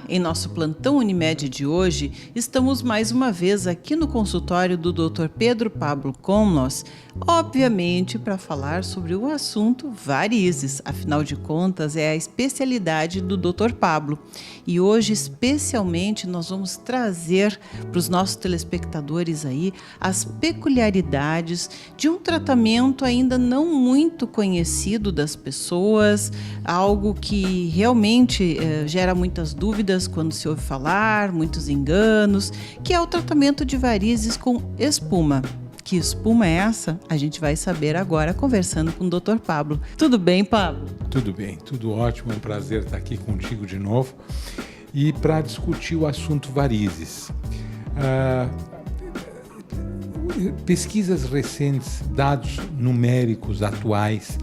em nosso plantão Unimed de hoje, estamos mais uma vez aqui no consultório do Dr. Pedro Pablo Komlos, obviamente para falar sobre o assunto varizes, afinal de contas é a especialidade do Dr. Pablo. E hoje especialmente nós vamos trazer para os nossos telespectadores aí as peculiaridades de um tratamento ainda não muito conhecido das pessoas, algo que realmente gera muitas dúvidas quando se ouve falar, muitos enganos, que é o tratamento de varizes com espuma. Que espuma é essa? A gente vai saber agora conversando com o Dr. Pablo. Tudo bem, Pablo? Tudo bem, tudo ótimo. É um prazer estar aqui contigo de novo e para discutir o assunto varizes. Pesquisas recentes, dados numéricos atuais,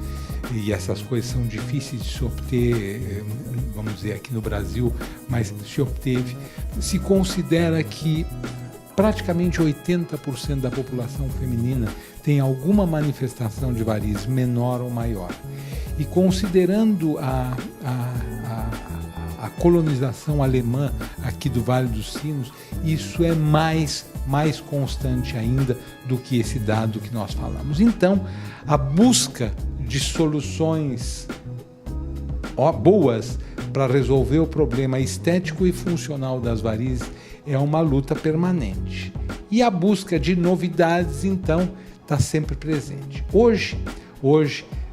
e essas coisas são difíceis de se obter, vamos dizer, aqui no Brasil, mas se obteve. Se considera que praticamente 80% da população feminina tem alguma manifestação de varizes, menor ou maior. E considerando a colonização alemã aqui do Vale dos Sinos, isso é mais constante ainda do que esse dado que nós falamos. Então, a busca de soluções boas para resolver o problema estético e funcional das varizes é uma luta permanente. E a busca de novidades, então, está sempre presente. Hoje,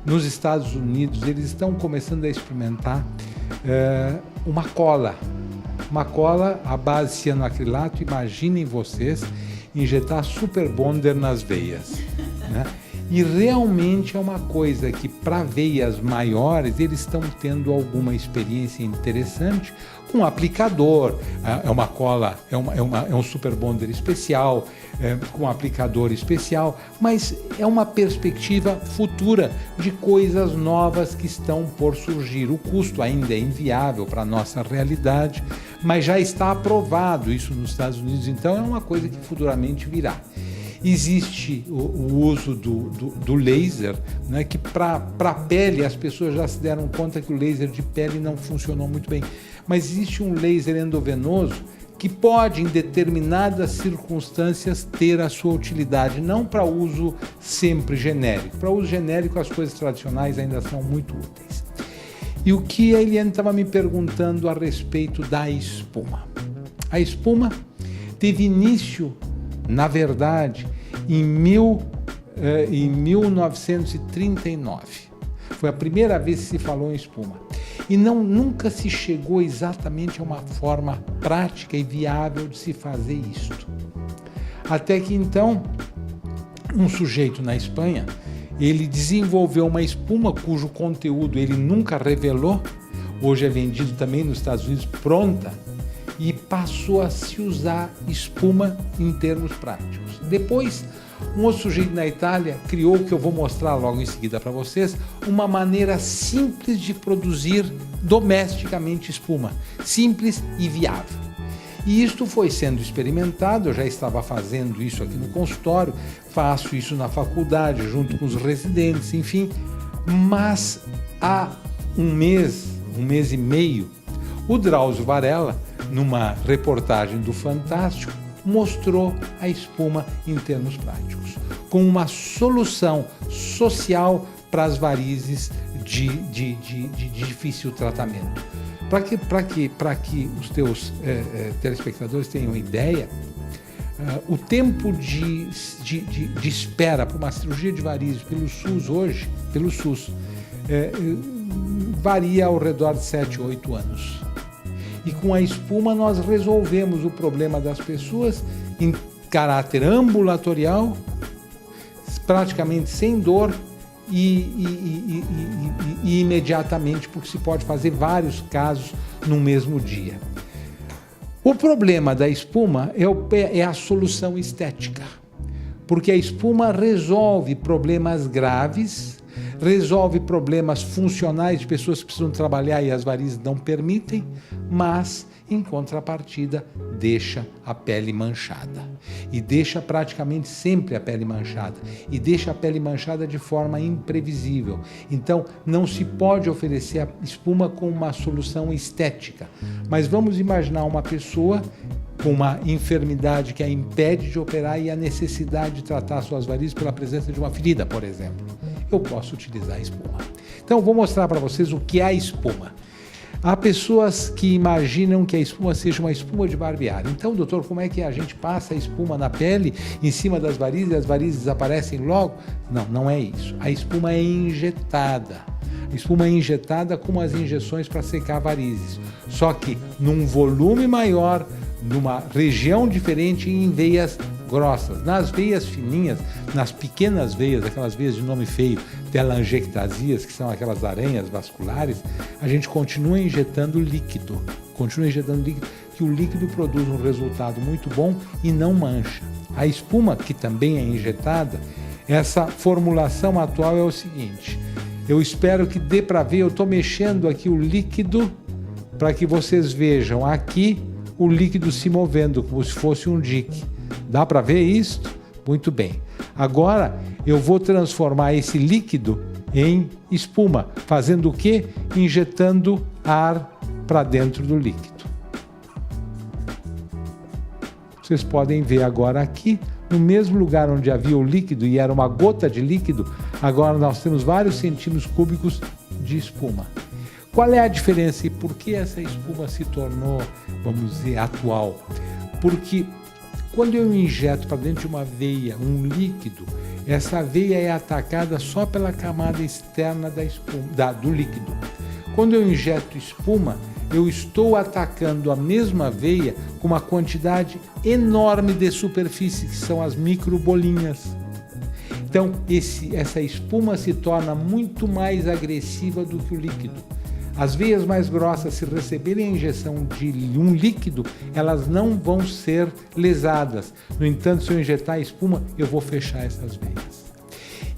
nos Estados Unidos, eles estão começando a experimentar uma cola à base de cianoacrilato. Imaginem vocês injetar super bonder nas veias, né? E realmente é uma coisa que, para veias maiores, eles estão tendo alguma experiência interessante com um aplicador. É uma cola, é um super bonder especial, com um aplicador especial, mas é uma perspectiva futura de coisas novas que estão por surgir. O custo ainda é inviável para a nossa realidade, mas já está aprovado isso nos Estados Unidos, então é uma coisa que futuramente virá. Existe o uso do laser, né, que para a pele as pessoas já se deram conta que o laser de pele não funcionou muito bem, mas existe um laser endovenoso que pode, em determinadas circunstâncias, ter a sua utilidade, não para uso sempre genérico. Para uso genérico, as coisas tradicionais ainda são muito úteis. E o que a Eliane estava me perguntando a respeito da espuma. A espuma teve início, na verdade, em 1939. Foi a primeira vez que se falou em espuma. E nunca se chegou exatamente a uma forma prática e viável de se fazer isto. Até que então, um sujeito na Espanha, ele desenvolveu uma espuma cujo conteúdo ele nunca revelou, hoje é vendido também nos Estados Unidos pronta, e passou a se usar espuma em termos práticos. Depois, um outro sujeito na Itália criou, que eu vou mostrar logo em seguida para vocês, uma maneira simples de produzir domesticamente espuma, simples e viável. E isto foi sendo experimentado, eu já estava fazendo isso aqui no consultório, faço isso na faculdade, junto com os residentes, enfim, mas há um mês e meio, o Drauzio Varela, numa reportagem do Fantástico, mostrou a espuma em termos práticos, com uma solução social para as varizes de difícil tratamento. Para que os teus telespectadores tenham ideia, o tempo de espera para uma cirurgia de varizes pelo SUS, varia ao redor de 7 ou 8 anos. E com a espuma nós resolvemos o problema das pessoas em caráter ambulatorial, praticamente sem dor e imediatamente, porque se pode fazer vários casos no mesmo dia. O problema da espuma é a solução estética, porque a espuma resolve problemas graves, resolve problemas funcionais de pessoas que precisam trabalhar e as varizes não permitem, mas, em contrapartida, deixa a pele manchada. E deixa praticamente sempre a pele manchada. E deixa a pele manchada de forma imprevisível. Então, não se pode oferecer a espuma como uma solução estética. Mas vamos imaginar uma pessoa com uma enfermidade que a impede de operar e a necessidade de tratar suas varizes pela presença de uma ferida, por exemplo. Eu posso utilizar a espuma. Então, vou mostrar para vocês o que é a espuma. Há pessoas que imaginam que a espuma seja uma espuma de barbear. Então, doutor, como é que a gente passa a espuma na pele, em cima das varizes, e as varizes desaparecem logo? Não, não é isso. A espuma é injetada. A espuma é injetada com as injeções para secar varizes. Só que num volume maior, numa região diferente e em veias grossas. Nas veias fininhas, nas pequenas veias, aquelas veias de nome feio, telangiectasias, que são aquelas aranhas vasculares, a gente continua injetando líquido. Que o líquido produz um resultado muito bom e não mancha. A espuma, que também é injetada, essa formulação atual é o seguinte: eu espero que dê para ver, eu estou mexendo aqui o líquido para que vocês vejam aqui o líquido se movendo, como se fosse um dique. Dá para ver isso? Muito bem. Agora eu vou transformar esse líquido em espuma. Fazendo o quê? Injetando ar para dentro do líquido. Vocês podem ver agora aqui, no mesmo lugar onde havia o líquido e era uma gota de líquido, agora nós temos vários centímetros cúbicos de espuma. Qual é a diferença e por que essa espuma se tornou, vamos dizer, atual? Porque quando eu injeto para dentro de uma veia um líquido, essa veia é atacada só pela camada externa da espuma, do líquido. Quando eu injeto espuma, eu estou atacando a mesma veia com uma quantidade enorme de superfície, que são as microbolinhas. Então, essa espuma se torna muito mais agressiva do que o líquido. As veias mais grossas, se receberem a injeção de um líquido, elas não vão ser lesadas. No entanto, se eu injetar a espuma, eu vou fechar essas veias.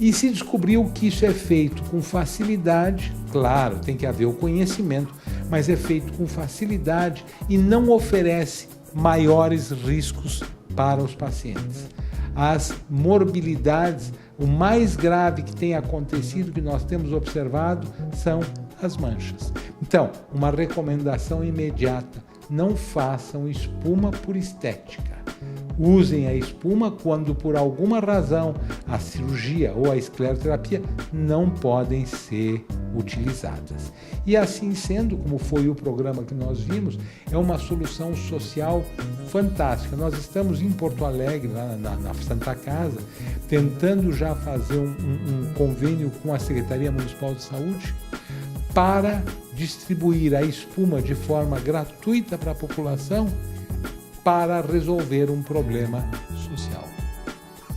E se descobriu que isso é feito com facilidade, claro, tem que haver o conhecimento, mas é feito com facilidade e não oferece maiores riscos para os pacientes. As morbilidades, o mais grave que tem acontecido, que nós temos observado, são as manchas. Então, uma recomendação imediata: não façam espuma por estética. Usem a espuma quando, por alguma razão, a cirurgia ou a escleroterapia não podem ser utilizadas. E assim sendo, como foi o programa que nós vimos, é uma solução social fantástica. Nós estamos em Porto Alegre, lá na Santa Casa, tentando já fazer um convênio com a Secretaria Municipal de Saúde para distribuir a espuma de forma gratuita para a população para resolver um problema social.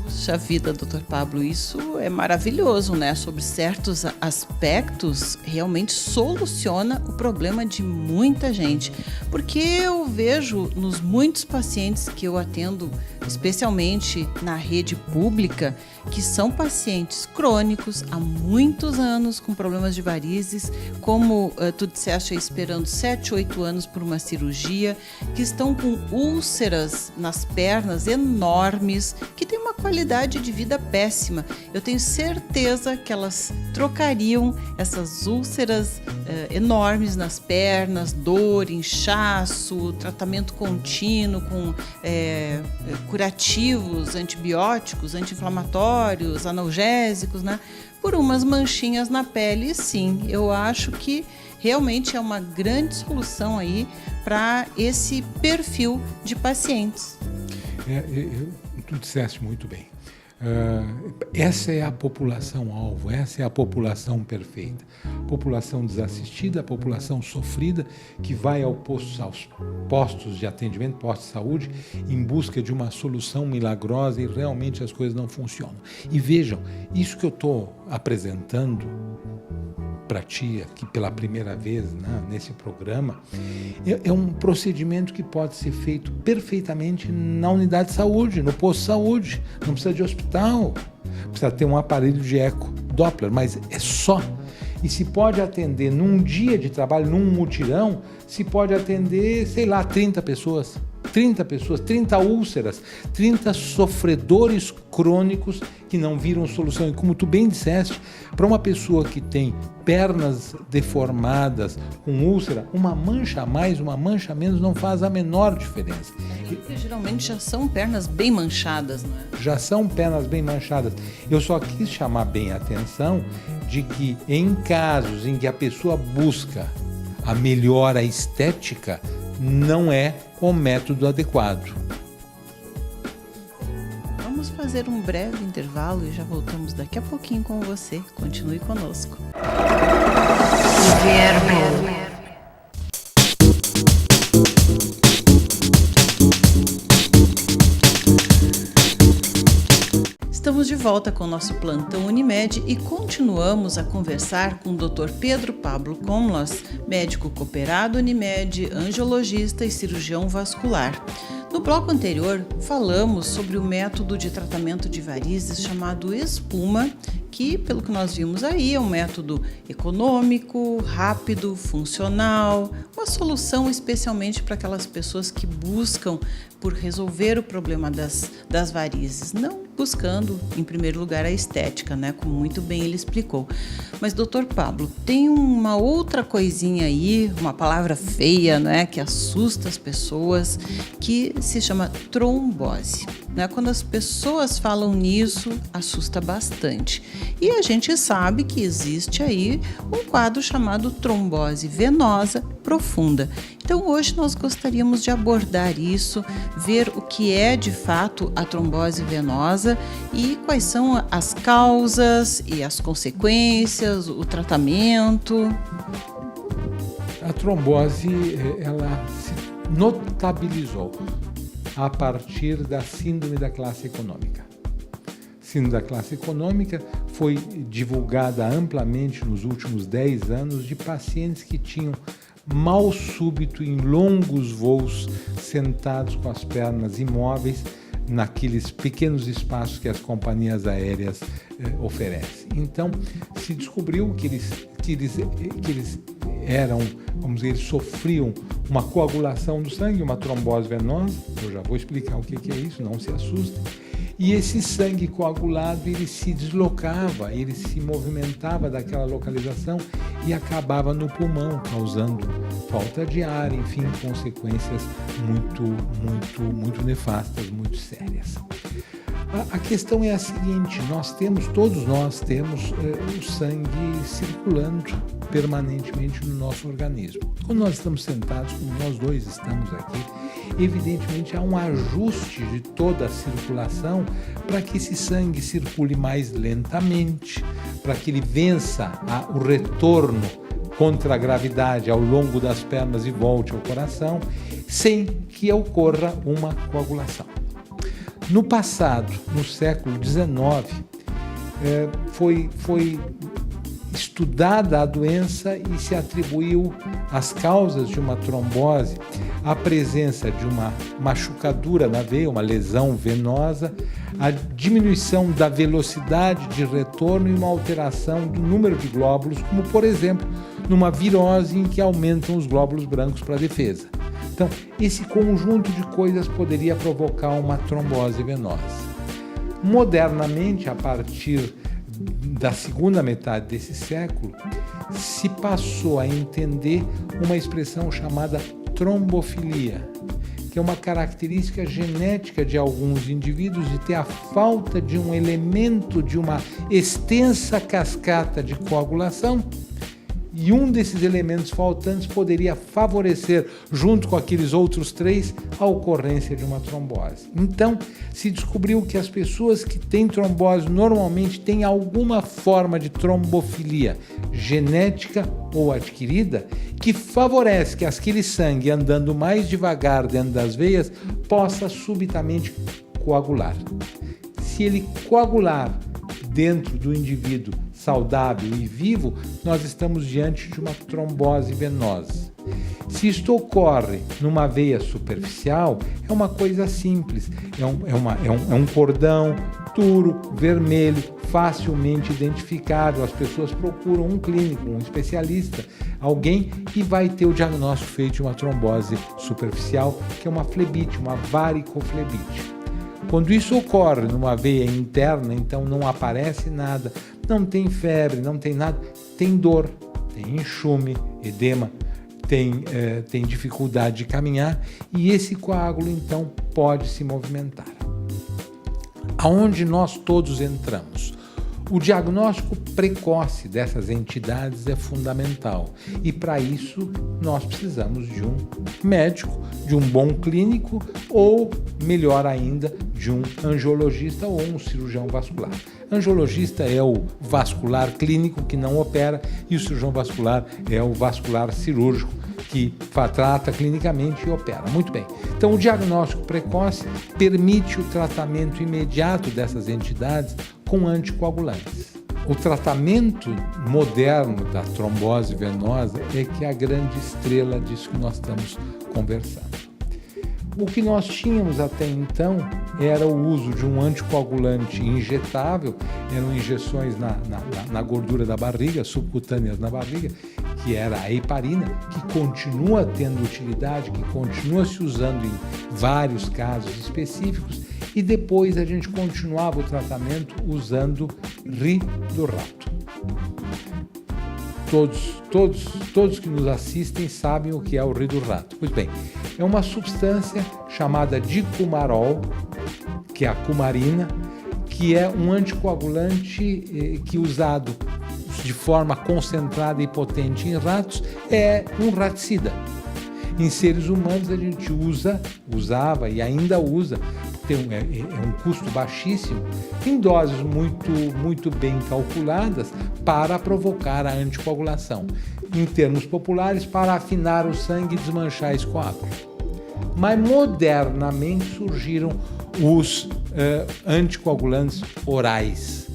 Puxa vida, doutor Pablo, isso é maravilhoso, né? Sobre certos aspectos, realmente soluciona o problema de muita gente. Porque eu vejo nos muitos pacientes que eu atendo, especialmente na rede pública, que são pacientes crônicos há muitos anos com problemas de varizes, como tu disseste, esperando 7, 8 anos por uma cirurgia, que estão com úlceras nas pernas enormes, que têm uma qualidade de vida péssima. Eu tenho certeza que elas trocariam essas úlceras enormes nas pernas, dor, inchaço, tratamento contínuo com curativos, antibióticos, anti-inflamatórios, analgésicos, né? Por umas manchinhas na pele. E sim, eu acho que realmente é uma grande solução aí para esse perfil de pacientes. Tu disseste muito bem. Essa é a população-alvo, essa é a população perfeita. População desassistida, a população sofrida, que vai aos postos de atendimento, postos de saúde, em busca de uma solução milagrosa e realmente as coisas não funcionam. E vejam, isso que eu estou apresentando para ti aqui pela primeira vez, né, nesse programa, é um procedimento que pode ser feito perfeitamente na unidade de saúde, no posto de saúde. Não precisa de hospital, precisa ter um aparelho de eco Doppler, mas é só. E se pode atender num dia de trabalho, num mutirão, se pode atender, sei lá, 30 pessoas. 30 pessoas, 30 úlceras, 30 sofredores crônicos que não viram solução. E como tu bem disseste, para uma pessoa que tem pernas deformadas, com úlcera, uma mancha a mais, uma mancha a menos não faz a menor diferença. Porque geralmente já são pernas bem manchadas, não é? Já são pernas bem manchadas. Eu só quis chamar bem a atenção de que em casos em que a pessoa busca a melhora estética, não é o método adequado. Vamos fazer um breve intervalo e já voltamos daqui a pouquinho com você. Continue conosco. Estamos de volta com o nosso plantão Unimed e continuamos a conversar com o Dr. Pedro Pablo Komlos, médico cooperado Unimed, angiologista e cirurgião vascular. No bloco anterior, falamos sobre o método de tratamento de varizes chamado espuma, que, pelo que nós vimos aí, é um método econômico, rápido, funcional, uma solução especialmente para aquelas pessoas que buscam por resolver o problema das varizes, não buscando, em primeiro lugar, a estética, né? Como muito bem ele explicou. Mas, doutor Pablo, tem uma outra coisinha aí, uma palavra feia, né? Que assusta as pessoas, que se chama trombose. Né? Quando as pessoas falam nisso, assusta bastante. E a gente sabe que existe aí um quadro chamado trombose venosa profunda. Então, hoje nós gostaríamos de abordar isso, ver o que é de fato a trombose venosa e quais são as causas e as consequências, o tratamento. A trombose, ela se notabilizou a partir da síndrome da classe econômica. A síndrome da classe econômica foi divulgada amplamente nos últimos 10 anos de pacientes que tinham mal súbito em longos voos, sentados com as pernas imóveis, naqueles pequenos espaços que as companhias aéreas oferecem. Então, se descobriu que eles eram, vamos dizer, eles sofriam uma coagulação do sangue, uma trombose venosa. Eu já vou explicar o que é isso, não se assustem. E esse sangue coagulado, ele se deslocava, ele se movimentava daquela localização e acabava no pulmão, causando falta de ar, enfim, consequências muito nefastas, muito sérias. A questão é a seguinte: todos nós temos o sangue circulando permanentemente no nosso organismo. Quando nós estamos sentados, como nós dois estamos aqui, evidentemente há um ajuste de toda a circulação para que esse sangue circule mais lentamente, para que ele vença o retorno contra a gravidade ao longo das pernas e volte ao coração, sem que ocorra uma coagulação. No passado, no século XIX, foi estudada a doença e se atribuiu às causas de uma trombose a presença de uma machucadura na veia, uma lesão venosa, a diminuição da velocidade de retorno e uma alteração do número de glóbulos, como, por exemplo, numa virose em que aumentam os glóbulos brancos para a defesa. Então, esse conjunto de coisas poderia provocar uma trombose venosa. Modernamente, a partir da segunda metade desse século, se passou a entender uma expressão chamada trombofilia, que é uma característica genética de alguns indivíduos de ter a falta de um elemento de uma extensa cascata de coagulação, e um desses elementos faltantes poderia favorecer, junto com aqueles outros 3, a ocorrência de uma trombose. Então, se descobriu que as pessoas que têm trombose normalmente têm alguma forma de trombofilia, genética ou adquirida, que favorece que aquele sangue, andando mais devagar dentro das veias, possa subitamente coagular. Se ele coagular dentro do indivíduo saudável e vivo, nós estamos diante de uma trombose venosa. Se isto ocorre numa veia superficial, é uma coisa simples, é um cordão duro, vermelho, facilmente identificável. As pessoas procuram um clínico, um especialista, alguém que vai ter o diagnóstico feito de uma trombose superficial, que é uma flebite, uma varicoflebite. Quando isso ocorre numa veia interna, então não aparece nada, não tem febre, não tem nada, tem dor, tem enxume, edema, tem dificuldade de caminhar, e esse coágulo então pode se movimentar. Aonde nós todos entramos? O diagnóstico precoce dessas entidades é fundamental, e para isso nós precisamos de um médico, de um bom clínico, ou melhor ainda, de um angiologista ou um cirurgião vascular. Angiologista é o vascular clínico que não opera, e o cirurgião vascular é o vascular cirúrgico que trata clinicamente e opera. Muito bem. Então, o diagnóstico precoce permite o tratamento imediato dessas entidades com anticoagulantes. O tratamento moderno da trombose venosa é que é a grande estrela disso que nós estamos conversando. O que nós tínhamos até então era o uso de um anticoagulante injetável, eram injeções na gordura da barriga, subcutâneas na barriga, que era a heparina, que continua tendo utilidade, que continua se usando em vários casos específicos, e depois a gente continuava o tratamento usando ri do rato. Todos que nos assistem sabem o que é o ri do rato. Pois bem, é uma substância chamada dicumarol, que é a cumarina, que é um anticoagulante que usado de forma concentrada e potente em ratos é um raticida. Em seres humanos a gente usava e ainda usa, é um custo baixíssimo, em doses muito bem calculadas para provocar a anticoagulação. Em termos populares, para afinar o sangue e desmanchar esse coágulo. Mas modernamente surgiram os anticoagulantes orais.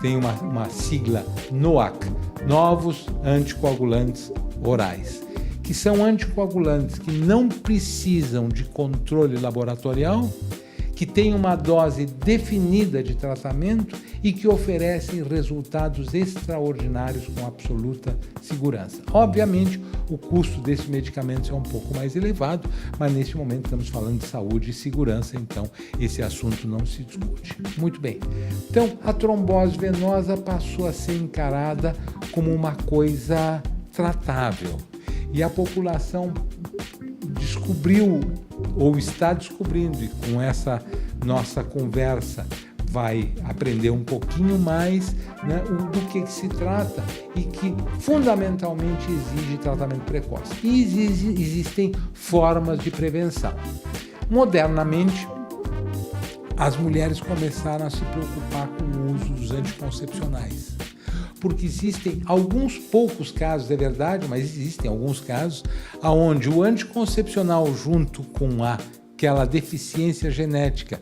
Tem uma sigla NOAC, Novos Anticoagulantes Orais, que são anticoagulantes que não precisam de controle laboratorial, que têm uma dose definida de tratamento e que oferecem resultados extraordinários com absoluta segurança. Obviamente, o custo desses medicamentos é um pouco mais elevado, mas nesse momento estamos falando de saúde e segurança, então esse assunto não se discute. Muito bem. Então, a trombose venosa passou a ser encarada como uma coisa tratável. E a população descobriu, ou está descobrindo, e com essa nossa conversa vai aprender um pouquinho mais, né, do que se trata e que fundamentalmente exige tratamento precoce. E existem formas de prevenção. Modernamente, as mulheres começaram a se preocupar com o uso dos anticoncepcionais. Porque existem alguns poucos casos, é verdade, mas existem alguns casos onde o anticoncepcional junto com aquela deficiência genética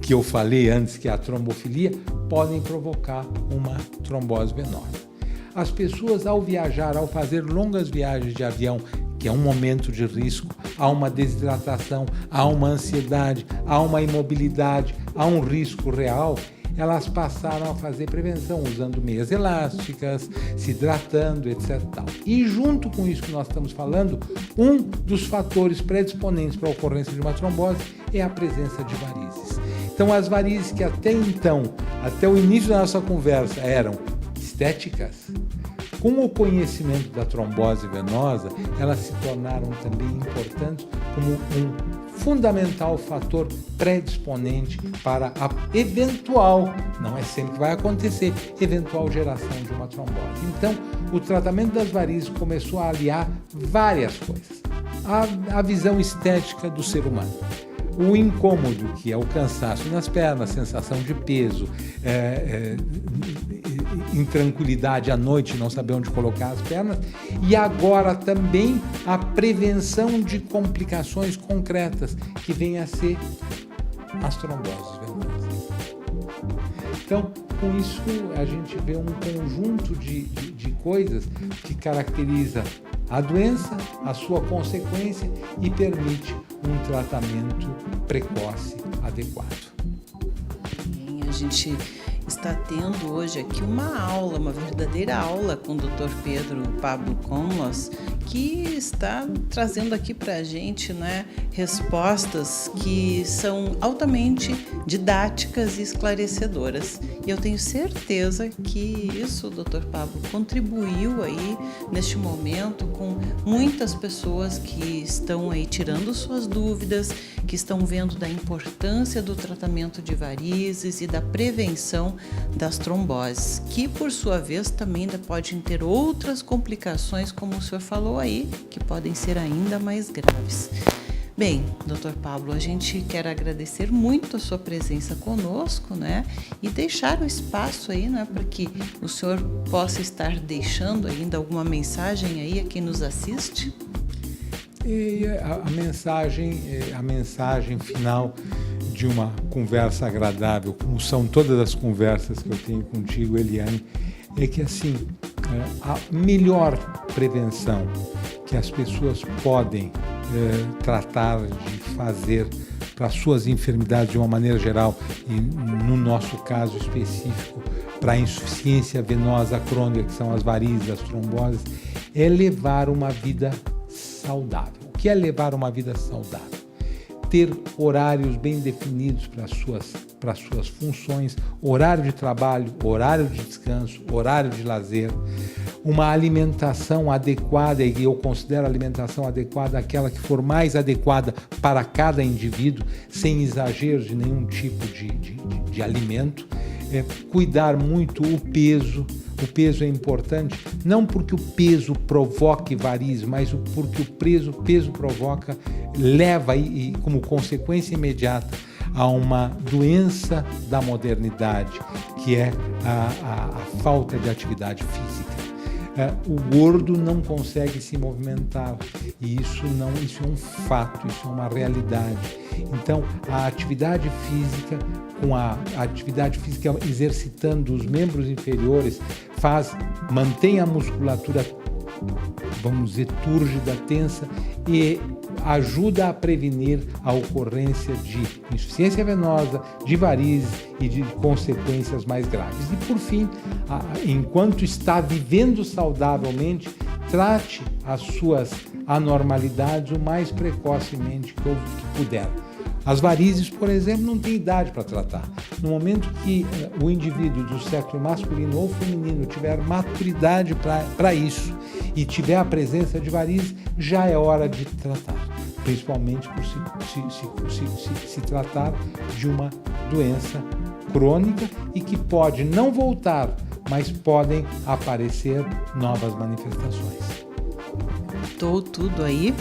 que eu falei antes, que é a trombofilia, podem provocar uma trombose venosa. As pessoas ao viajar, ao fazer longas viagens de avião, que é um momento de risco, há uma desidratação, há uma ansiedade, há uma imobilidade, há um risco real, elas passaram a fazer prevenção usando meias elásticas, se hidratando, etc. E junto com isso que nós estamos falando, um dos fatores predisponentes para a ocorrência de uma trombose é a presença de varizes. Então, as varizes que até o início da nossa conversa, eram estéticas, com o conhecimento da trombose venosa, elas se tornaram também importantes como um fundamental fator predisponente para a eventual, não é sempre que vai acontecer, eventual geração de uma trombose. Então, o tratamento das varizes começou a aliar várias coisas. A visão estética do ser humano, o incômodo, que é o cansaço nas pernas, sensação de peso, intranquilidade à noite, não saber onde colocar as pernas, e agora também a prevenção de complicações concretas, que vem a ser as tromboses venosas. Então, com isso, a gente vê um conjunto de coisas que caracteriza a doença, a sua consequência e permite um tratamento precoce adequado. A gente está tendo hoje aqui uma aula, uma verdadeira aula com o Dr. Pedro Pablo Komlos, que está trazendo aqui para a gente, né, respostas que são altamente didáticas e esclarecedoras. E eu tenho certeza que isso, Dr. Pablo, contribuiu aí neste momento com muitas pessoas que estão aí tirando suas dúvidas, que estão vendo da importância do tratamento de varizes e da prevenção das tromboses, que por sua vez também ainda podem ter outras complicações, como o senhor falou aí, que podem ser ainda mais graves. Bem, Dr. Pablo, a gente quer agradecer muito a sua presença conosco, né? E deixar o espaço aí, né, para que o senhor possa estar deixando ainda alguma mensagem aí a quem nos assiste. E a mensagem final de uma conversa agradável, como são todas as conversas que eu tenho contigo, Eliane, é que assim, a melhor prevenção que as pessoas podem tratar de fazer para suas enfermidades de uma maneira geral, e no nosso caso específico, para a insuficiência venosa crônica, que são as varizes, as tromboses, é levar uma vida saudável. O que é levar uma vida saudável? Ter horários bem definidos para as suas funções, horário de trabalho, horário de descanso, horário de lazer, uma alimentação adequada, e eu considero a alimentação adequada aquela que for mais adequada para cada indivíduo, sem exageros de nenhum tipo de alimento, cuidar muito o peso. O peso é importante, não porque o peso provoque varizes, mas porque o peso leva e como consequência imediata a uma doença da modernidade, que é a falta de atividade física. O gordo não consegue se movimentar, e isso é um fato, isso é uma realidade. Então, a atividade física, com a atividade física exercitando os membros inferiores, mantém a musculatura, vamos dizer, túrgida, tensa, e ajuda a prevenir a ocorrência de insuficiência venosa, de varizes e de consequências mais graves. E por fim, enquanto está vivendo saudavelmente, trate as suas anormalidades o mais precocemente que puder. As varizes, por exemplo, não tem idade para tratar. No momento que o indivíduo do sexo masculino ou feminino tiver maturidade para isso e tiver a presença de varizes, já é hora de tratar, principalmente por se tratar de uma doença crônica e que pode não voltar, mas podem aparecer novas manifestações. Estou tudo aí?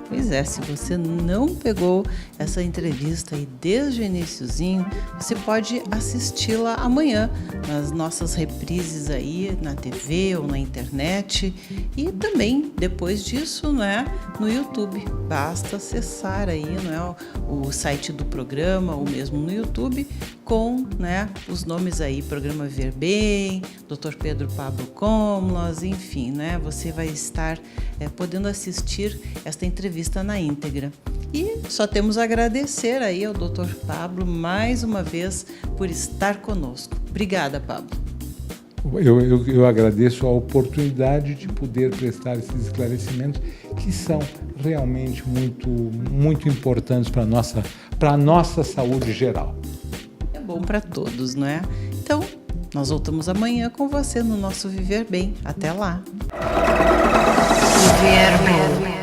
Pois é, se você não pegou essa entrevista aí desde o iniciozinho, você pode assisti-la amanhã nas nossas reprises aí na TV ou na internet, e também depois disso, né, no YouTube. Basta acessar aí, né, o site do programa ou mesmo no YouTube com, né, os nomes aí, Programa Viver Bem, Dr. Pedro Pablo Komlos, enfim, né, você vai estar podendo assistir esta entrevista na íntegra. E só temos a agradecer aí ao Dr. Pablo mais uma vez por estar conosco. Obrigada, Pablo. Eu agradeço a oportunidade de poder prestar esses esclarecimentos que são realmente muito importantes para a nossa saúde geral. É bom para todos, não é? Então, nós voltamos amanhã com você no nosso Viver Bem. Até lá! Viver Bem.